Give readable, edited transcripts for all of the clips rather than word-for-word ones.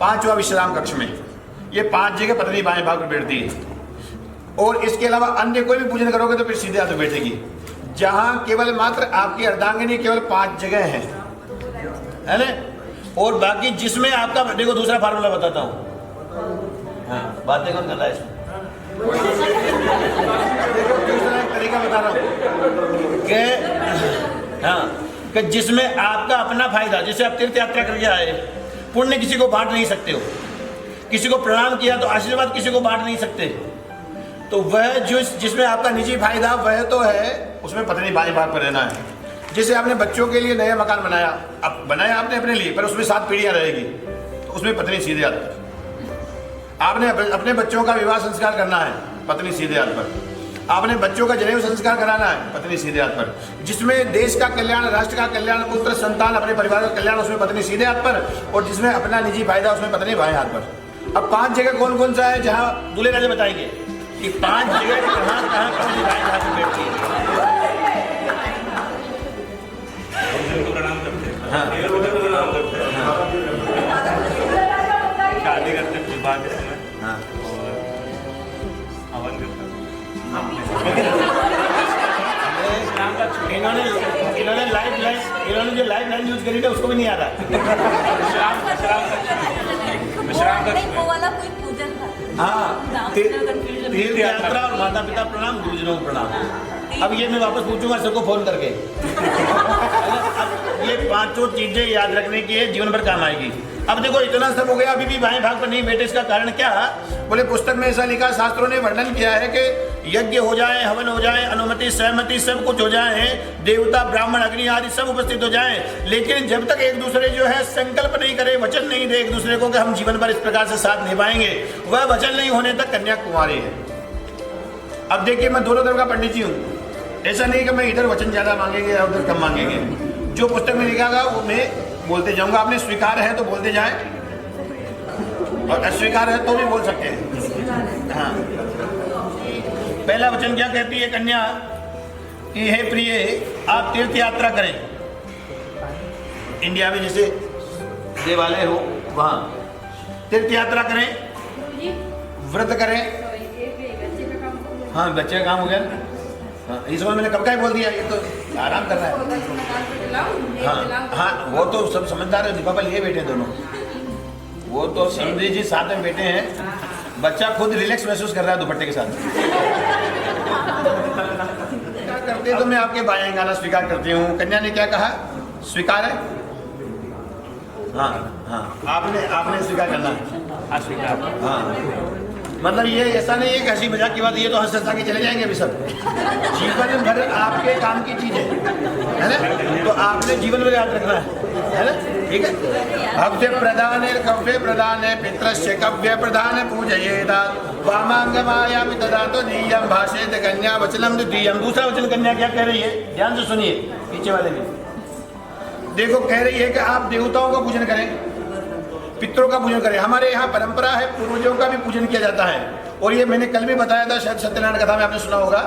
5वां विश्राम कक्ष में। ये 5 जगह पत्नी बाएं भाग पर बैठती है। और इसके अलावा अन्य कोई भी पूजन करोगे तो फिर सीधे हाथ में बैठेगी। जहां केवल मात्र आपकी अर्धांगिनी केवल 5 जगह है ना। और बाकी जिसमें आपका, देखो दूसरा फार्मूला बताता हूँ। हाँ, बातें कौन कर रहा है इसमें? देखो दूसरा एक तरीका बता रहा हूँ कि हाँ, कि जिसमें आपका अपना फायदा, जैसे आप तीर्थ यात्रा करके आए, पुण्य किसी को बांट नहीं सकते हो, किसी को प्रणाम किया तो आशीर्वाद किसी को बांट नहीं सकते, तो वह जो जिसमें आपका निजी फायदा वह तो है, उसमें पत्नी बाएं भाग पर रहना है। जैसे आपने बच्चों के लिए नया मकान बनाया, अब बनाया आपने अपने लिए, पर उसमें 7 पीढ़ियां रहेगी, तो उसमें पत्नी सीधे हाथ पर। आपने अपने बच्चों का विवाह संस्कार करना है, पत्नी सीधे हाथ पर। आपने बच्चों का जनेऊ संस्कार कराना है, पत्नी सीधे हाथ पर। जिसमें देश का कल्याण, राष्ट्र का कल्याण, पुत्र संतान, अपने परिवार का कल्याण, उसमें पत्नी सीधे हाथ पर। और जिसमें अपना निजी फायदा, उसमें पत्नी बाएं हाथ पर। अब 5 जगह कौन कौन सा है जहाँ दूल्हे राजा बताएंगे कि 5 जगह कहाँ कहाँ पत्नी बाएं हाथ में बैठती है। हाँ, शादी करते विवाह के समय हाँ, हवन करते इन्होंने इन्होंने जो लाइफ लाइन यूज करी थी उसको भी नहीं आ रहा। विश्राम कक्ष वो वाला कोई पूजन था। हाँ, कंफ्यूजन तीर्थ यात्रा और माता पिता प्रणाम, गुरुजनों को प्रणाम। अब ये मैं वापस पूछूंगा सबको फोन करके। अब ये 5 चीजें याद रखने की है, जीवन भर काम आएगी। अब देखो इतना सब हो गया, अभी भी बाएं भाग पर नहीं बैठे, इसका कारण क्या? बोले पुस्तक में ऐसा लिखा, शास्त्रों ने वर्णन किया है कि यज्ञ हो जाए, हवन हो जाए, अनुमति सहमति सब कुछ हो जाए, देवता ब्राह्मण अग्नि आदि सब उपस्थित हो जाए, लेकिन जब तक एक दूसरे जो है संकल्प नहीं करे, वचन नहीं दे एक दूसरे को कि हम जीवन भर इस प्रकार से साथ निभाएंगे, वह वचन नहीं होने तक कन्या कुंवारी है। अब देखिए मैं दोनों तरफ का पंडित जी हूँ, ऐसा नहीं कि मैं इधर वचन ज्यादा मांगेंगे या उधर कम मांगेंगे। जो पुस्तक में लिखा था वो मैं बोलते जाऊंगा। आपने स्वीकार है तो बोलते जाए, और अस्वीकार है तो भी बोल सकते हैं। हाँ, पहला वचन क्या कहती है कन्या कि हे प्रिय, आप तीर्थ यात्रा करें। इंडिया में जैसे देवालय हो वहां तीर्थ यात्रा करें, व्रत करें। हाँ, बच्चे का काम हो गया। हाँ, इस बार मैंने कब का ही बोल दिया, ये तो आराम कर रहा है। हाँ हाँ, वो तो सब समझदार है, दीपा लिए बैठे दोनों, वो तो समझी जी साथ में बैठे हैं। बच्चा खुद रिलैक्स महसूस कर रहा है दुपट्टे के साथ। क्या करते तो मैं आपके बाएं गाना स्वीकार करती हूँ। कन्या ने क्या कहा? स्वीकार है। हाँ हाँ, आपने स्वीकार करना है। अस्वीकार। हाँ, मतलब ये ऐसा नहीं है कि हंसी मजाक की बात, ये तो हंस हंसा के चले जाएंगे अभी सब। जीवन भर आपके काम की चीज है ना, तो आपने जीवन भर याद रखना है ना, ठीक है। भव्य प्रधान कव्य प्रधान पितृस्य कव्य प्रधान पूजयेदा वामांगमायामि तदातो दीयम भाषेत कन्या वचनम द्वितीयम। दूसरा वचन कन्या क्या कह रही है, ध्यान से सुनिए, पीछे वाले में देखो, कह रही है कि आप देवताओं का पूजन करें, पितरों का पूजन करें। हमारे यहाँ परंपरा है, पूर्वजों का भी पूजन किया जाता है। और ये मैंने कल भी बताया था, शायद सत्यनारायण कथा में आपने सुना होगा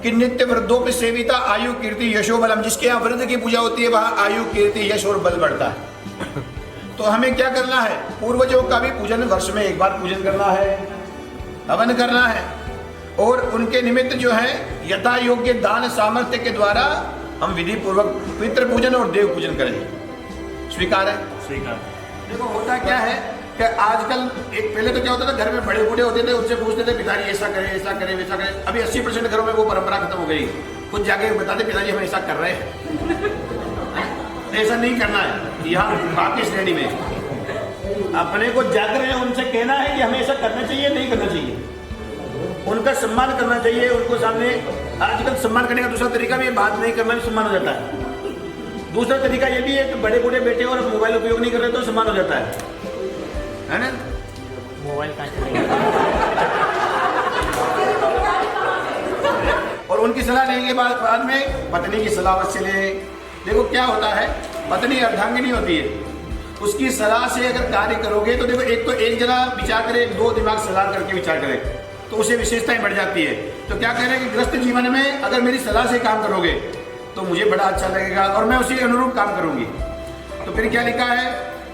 कि नित्य वृद्धोपि सेविता आयु कीर्ति यशो बलम। जिसके यहाँ वृद्ध की पूजा होती है वहाँ आयु कीर्ति यश और बल बढ़ता है। तो हमें क्या करना है? पूर्वजों का भी पूजन वर्ष में एक बार पूजन करना है, हवन करना है, और उनके निमित्त जो है यथा योग्य दान सामर्थ्य के द्वारा हम विधि पूर्वक पितृ पूजन और देव पूजन करेंगे। स्वीकार है? स्वीकार। देखो होता क्या है कि आजकल एक पहले तो क्या होता था, घर में बड़े बूढ़े होते थे, उनसे पूछते थे पिताजी ऐसा करे वैसा करे। अभी 80% घरों में वो परंपरा खत्म हो गई। खुद जाके बताते पिताजी हम ऐसा कर रहे हैं। ऐसा नहीं करना है। यहाँ बाकी श्रेणी में अपने को जाग रहे हैं, उनसे कहना है कि हमें ऐसा करना चाहिए, नहीं करना चाहिए। उनका सम्मान करना चाहिए, उनको सामने। आजकल सम्मान करने का दूसरा तरीका भी, बात नहीं करना भी सम्मान हो जाता है। दूसरा तरीका ये भी है कि बड़े बूढ़े बैठे और मोबाइल उपयोग नहीं कर रहे तो सम्मान हो जाता है ना। मोबाइल और उनकी सलाह लेने के बाद में पत्नी की सलाह अवश्य ले। देखो क्या होता है, पत्नी अर्धांगिनी होती है, उसकी सलाह से अगर कार्य करोगे तो देखो, एक तो एक जना विचार करे, 2 दिमाग सलाह करके विचार करे तो उसे विशेषताएं बढ़ जाती है। तो क्या कह रहे हैं कि गृहस्थ जीवन में अगर मेरी सलाह से काम करोगे तो मुझे बड़ा अच्छा लगेगा और मैं उसी अनुरूप काम करूंगी। तो फिर क्या लिखा है,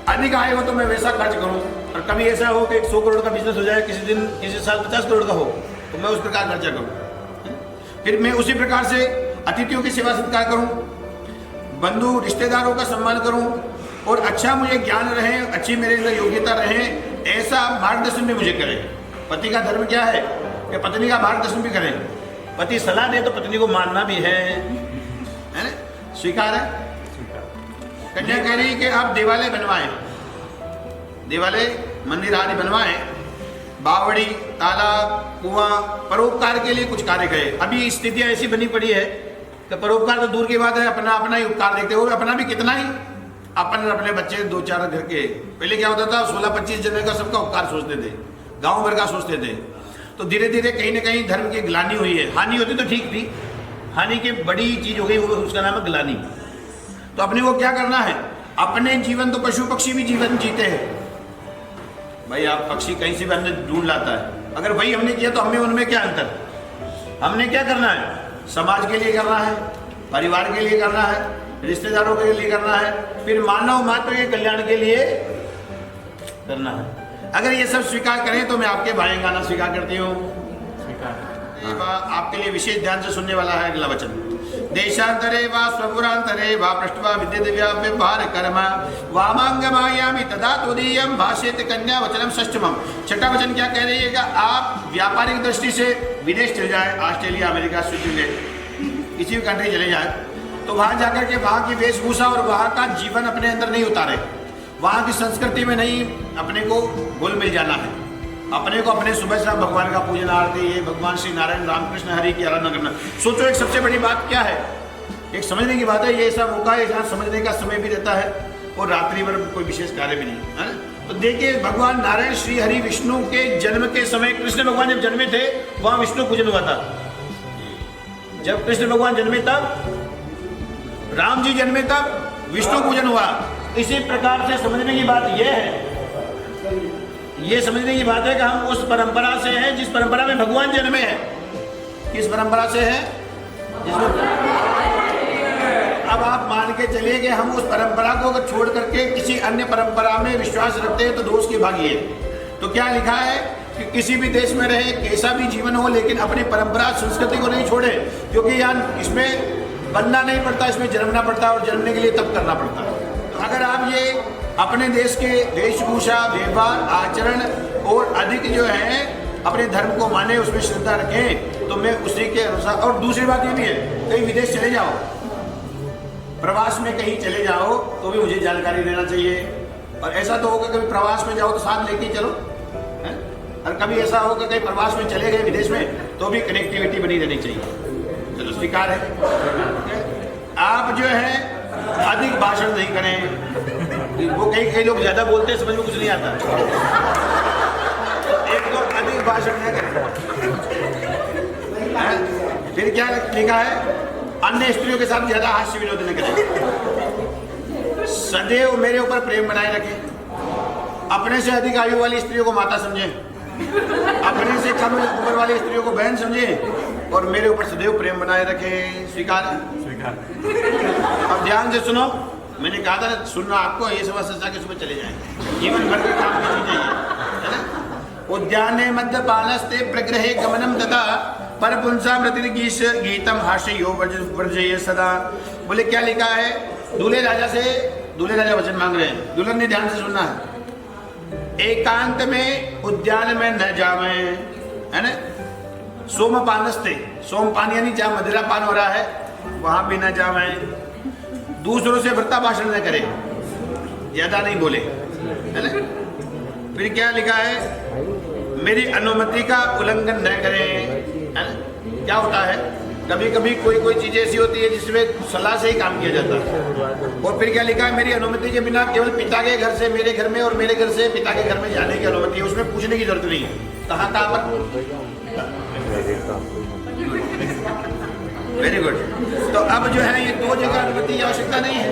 अधिक आय हो तो मैं वैसा खर्च करूं, और कभी ऐसा हो कि 100 करोड़ का बिजनेस हो जाए, किसी दिन किसी साल 50 करोड़ का हो, तो मैं उस प्रकार खर्चा करूं। फिर मैं उसी प्रकार से अतिथियों की सेवा सत्कार करूं, बंधु रिश्तेदारों का सम्मान करूं, और अच्छा मुझे ज्ञान रहे, अच्छी मेरे अंदर योग्यता रहे, ऐसा मार्गदर्शन भी मुझे करें। पति का धर्म क्या है कि पत्नी का मार्गदर्शन भी करें। पति सलाह दे तो पत्नी को मानना भी है ना? स्वीकार है। कन्या कह रही कि आप देवालय बनवाएं, देवालय मंदिर आदि बनवाएं, बावड़ी, तालाब, कुआं, परोपकार के लिए कुछ कार्य करें। अभी स्थितियां ऐसी बनी पड़ी है कि परोपकार तो दूर की बात है, अपना अपना ही उपकार देखते हो, अपना भी कितना ही, अपन अपने बच्चे 2-4 घर के। पहले क्या होता था, 16-25 जने का सबका उपकार सोचते थे, गांव भर का सोचते थे। तो धीरे धीरे कहीं ना कहीं धर्म की ग्लानि हुई है। हानि होती तो ठीक थी, हानि की बड़ी चीज हो गई, वो उसका नाम है ग्लानि। तो अपने को क्या करना है, अपने जीवन तो पशु पक्षी भी जीवन जीते हैं भाई। आप पक्षी कहीं से भी हमने ढूंढ लाता है, अगर वही हमने किया तो हमें उनमें क्या अंतर। हमने क्या करना है, समाज के लिए करना है, परिवार के लिए करना है, रिश्तेदारों के लिए करना है, फिर मानव मात्र के कल्याण के लिए करना है। अगर ये सब स्वीकार करें तो मैं आपके भाई गाना स्वीकार करती हूँ। आपके लिए विशेष ध्यान से सुनने वाला है अगला वचन। देशांतरे वा स्वपुरांतरे वा पृष्ठवा विद्येद्व्याव्यवहार कर्म वामांगमायामि तदा तोदीयम भाष्येत कन्या वचनम षष्ठमम। छठा वचन क्या कह रही है कि आप व्यापारिक दृष्टि से विदेश चले जाए, ऑस्ट्रेलिया, अमेरिका, स्विट्जरलैंड, किसी भी कंट्री चले जाए, तो वहां जाकर के वहां की वेशभूषा और वहां का जीवन अपने अंदर नहीं उतारे, वहां की संस्कृति में नहीं अपने को घुल मिल जाना है। अपने को अपने सुबह शाम भगवान का पूजन आरती, ये भगवान श्री नारायण रामकृष्ण हरि की आराधना करना। सोचो एक सबसे बड़ी बात क्या है, एक समझने की बात है, ये ऐसा मौका है जहाँ समझने का समय भी रहता है और रात्रि भर कोई विशेष कार्य भी नहीं है। तो देखिए भगवान नारायण श्री हरि विष्णु के जन्म के समय, कृष्ण भगवान जब जन्मे थे वहां विष्णु पूजन हुआ था। जब कृष्ण भगवान जन्मे तब, राम जी जन्मे तब विष्णु पूजन हुआ। इसी प्रकार से समझने की बात यह है, ये समझने की बात है कि हम उस परंपरा से हैं जिस परंपरा में भगवान जन्मे हैं। किस परंपरा से है, अब आप मान के चलिए कि हम उस परंपरा को अगर छोड़ करके किसी अन्य परंपरा में विश्वास रखते हैं तो दोष की भागी है। तो क्या लिखा है कि किसी भी देश में रहे, कैसा भी जीवन हो, लेकिन अपनी परंपरा संस्कृति को नहीं छोड़े, क्योंकि यहाँ इसमें बनना नहीं पड़ता, इसमें जन्मना पड़ता है, और जन्मने के लिए तब करना पड़ता है। तो अगर आप ये अपने देश के वेशभूषा, व्यवहार, आचरण और अधिक जो है अपने धर्म को माने, उसमें श्रद्धा रखें, तो मैं उसी के अनुसार। और दूसरी बात ये भी है, कहीं विदेश चले जाओ, प्रवास में कहीं चले जाओ तो भी मुझे जानकारी देना चाहिए। और ऐसा तो होगा कभी प्रवास में जाओ तो साथ लेके चलो, है? और कभी ऐसा होगा कहीं प्रवास में चले गए विदेश में तो भी कनेक्टिविटी बनी रहनी चाहिए। चलो स्वीकार है। आप जो है अधिक भाषण नहीं करें, वो कई लोग ज्यादा बोलते हैं, समझ में कुछ नहीं आता। एक तो अधिक भाषण न करें। फिर क्या लिखा है, अन्य स्त्रियों के साथ ज्यादा हास्य विनोद न करें, सदैव मेरे ऊपर प्रेम बनाए रखें, अपने से अधिक आयु वाली स्त्रियों को माता समझें, अपने से कम उम्र वाली स्त्रियों को बहन समझें, और मेरे ऊपर सदैव प्रेम बनाए रखें। स्वीकार है। अब ध्यान से सुनो, मैंने कहा था सुनना आपको, ये सब सच्चा के सुबह चले जाएंगे, जीवन भर के काम की चीजें है ना। उद्याने मद्यपानस्ते प्रग्रहे गमनम तथा पर पुंसा मृतिर्गीश गीतम हास्य यो वर्जय सदा। बोले क्या लिखा है, दूल्हे राजा वचन मांग रहे हैं, दुल्हन ने ध्यान से सुनना है। एकांत में उद्यान में न जावे, है ना। सोमपानस्ते, सोमपान यानी जहाँ मदिरा पान हो रहा है वहां भी न जावे। दूसरों से वृथा भाषण न करे, ज्यादा नहीं बोले, है ना। फिर क्या लिखा है, मेरी अनुमति का उल्लंघन न करें, है ना। क्या होता है, कभी कभी कोई चीज ऐसी होती है जिसमें सलाह से ही काम किया जाता है। और फिर क्या लिखा है, मेरी अनुमति के बिना केवल पिता के घर से मेरे घर में और मेरे घर से पिता के घर में जाने की अनुमति है, उसमें पूछने की जरूरत नहीं है कहाँ पर। Very good. तो अब जो है ये 2 जगह अनुमति की आवश्यकता नहीं है,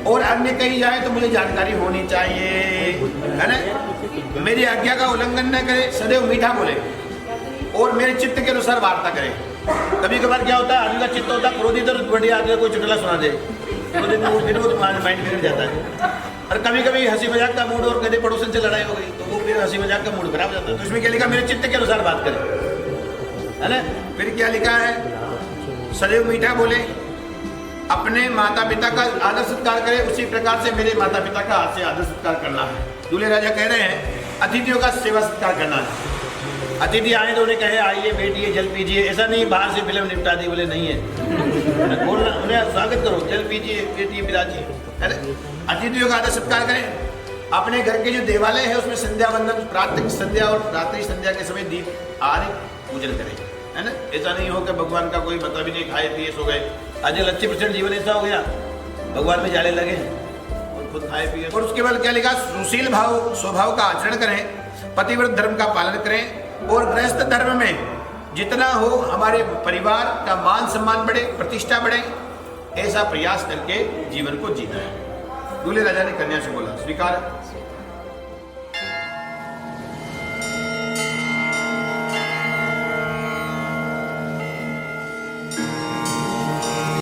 और अन्य कहीं जाए तो मुझे जानकारी होनी चाहिए, है ना। मेरी आज्ञा का उल्लंघन न करे, सदैव मीठा बोले, और मेरे चित्त के अनुसार वार्ता करे। कभी कभार क्या होता है, आदमी का चित्त होता है क्रोधित, और बढ़िया आदमी कोई चुटला सुना दे, माइंड बिगड़ जाता है। और कभी कभी हंसी मजाक का मूड और कभी पड़ोसन से लड़ाई हो गई तो वो फिर हंसी मजाक का मूड खराब हो जाता है। तो इसमें क्या लिखा, मेरे चित्त के अनुसार बात करें, है ना। फिर क्या लिखा है, सदैव मीठा बोले, अपने माता पिता का आदर सत्कार करें, उसी प्रकार से मेरे माता पिता का आज से आदर सत्कार करना है। दूल्हे राजा कह रहे हैं अतिथियों का सेवा सत्कार करना है। अतिथि आए तो उन्हें कहे आइए बैठिए जल पीजिए, ऐसा नहीं बाहर से फिल्म निपटा दी बोले नहीं है, बोलना उन्हें स्वागत करो, जल पीजिए बैठिए बिराजिए, है ना। अतिथियों का आदर सत्कार करें। अपने घर के जो देवालय है उसमें संध्या वंदन, प्रातः संध्या और रात्रि संध्या के समय दीप आदि पूजन करें, है ना। ऐसा नहीं हो कि भगवान का कोई मतलब ही नहीं, खाए पिए सो गए। आजकल 80% जीवन ऐसा हो गया, भगवान में जाने लगे और खुद खाए पिए। और उसके बाद क्या लिखा, सुशील भाव स्वभाव का आचरण करें, पतिव्रत धर्म का पालन करें और गृहस्थ धर्म में जितना हो हमारे परिवार का मान सम्मान बढ़े, प्रतिष्ठा बढ़े, ऐसा प्रयास करके जीवन को जीना है। दूल्हे राजा ने कन्या से बोला, स्वीकार।